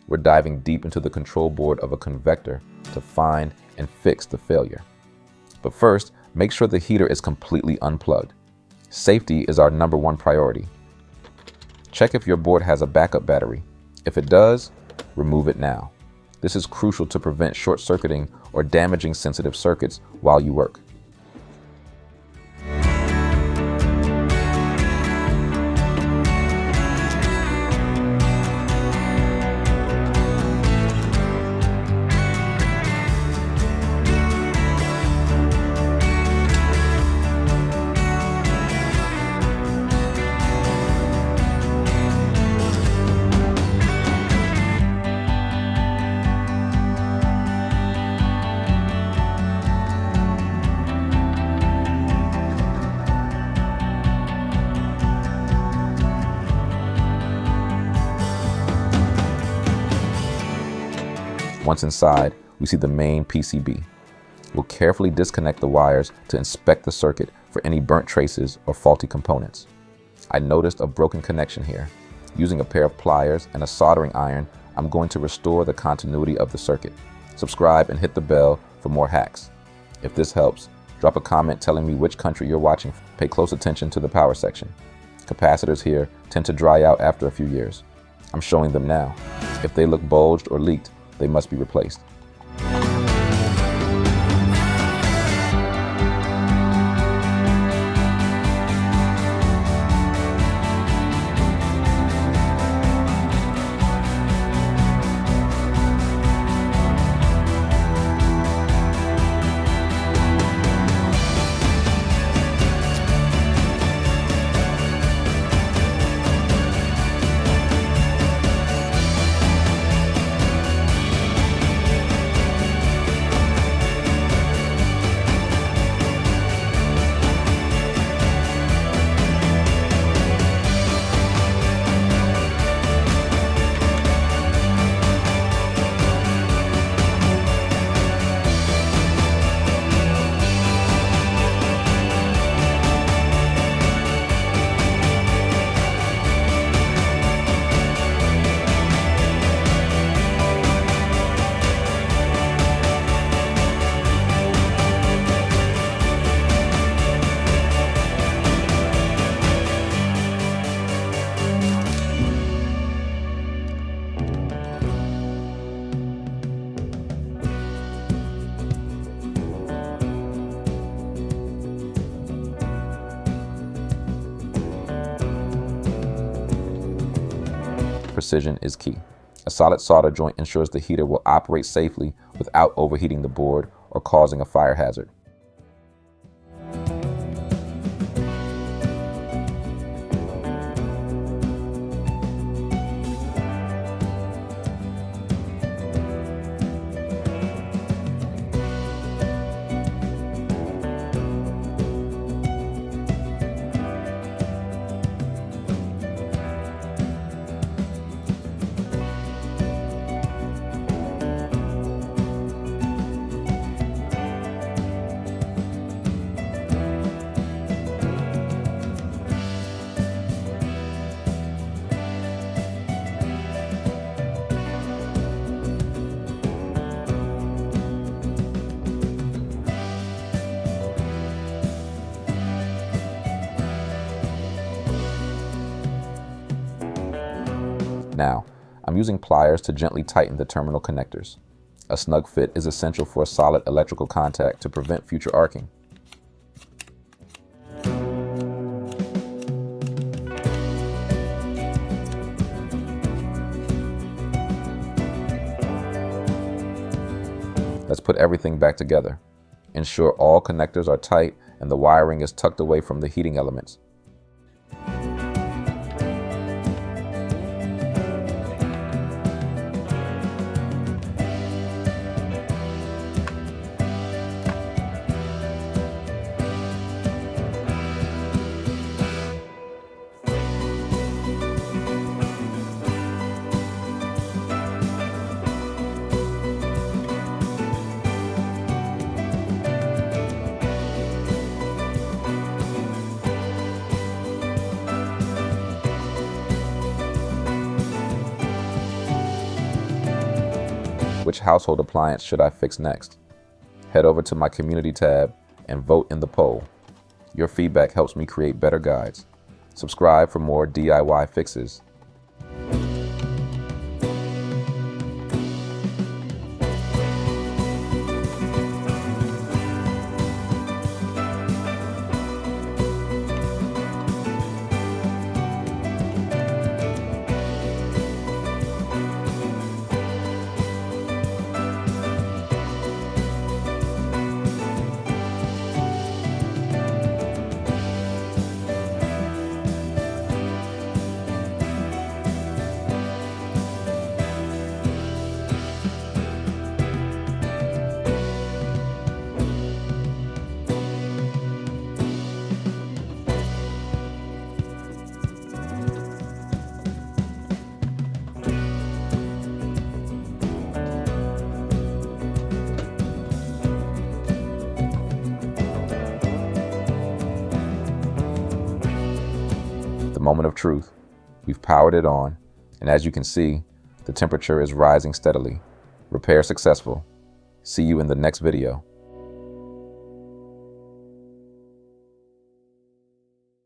we're diving deep into the control board of a convector to find and fix the failure. But first, make sure the heater is completely unplugged. Safety is our #1 priority. Check if your board has a backup battery. If it does, remove it now. This is crucial to prevent short-circuiting or damaging sensitive circuits while you work. Once inside, we see the main PCB. We'll carefully disconnect the wires to inspect the circuit for any burnt traces or faulty components. I noticed a broken connection here. Using a pair of pliers and a soldering iron, I'm going to restore the continuity of the circuit. Subscribe and hit the bell for more hacks. If this helps, drop a comment telling me which country you're watching. Pay close attention to the power section. Capacitors here tend to dry out after a few years. I'm showing them now. If they look bulged or leaked, they must be replaced. Precision is key. A solid solder joint ensures the heater will operate safely without overheating the board or causing a fire hazard. Now, I'm using pliers to gently tighten the terminal connectors. A snug fit is essential for a solid electrical contact to prevent future arcing. Let's put everything back together. Ensure all connectors are tight and the wiring is tucked away from the heating elements. Which household appliance should I fix next? Head over to my community tab and vote in the poll. Your feedback helps me create better guides. Subscribe for more DIY fixes. The moment of truth. We've powered it on, and as you can see, the temperature is rising steadily. Repair successful. See you in the next video.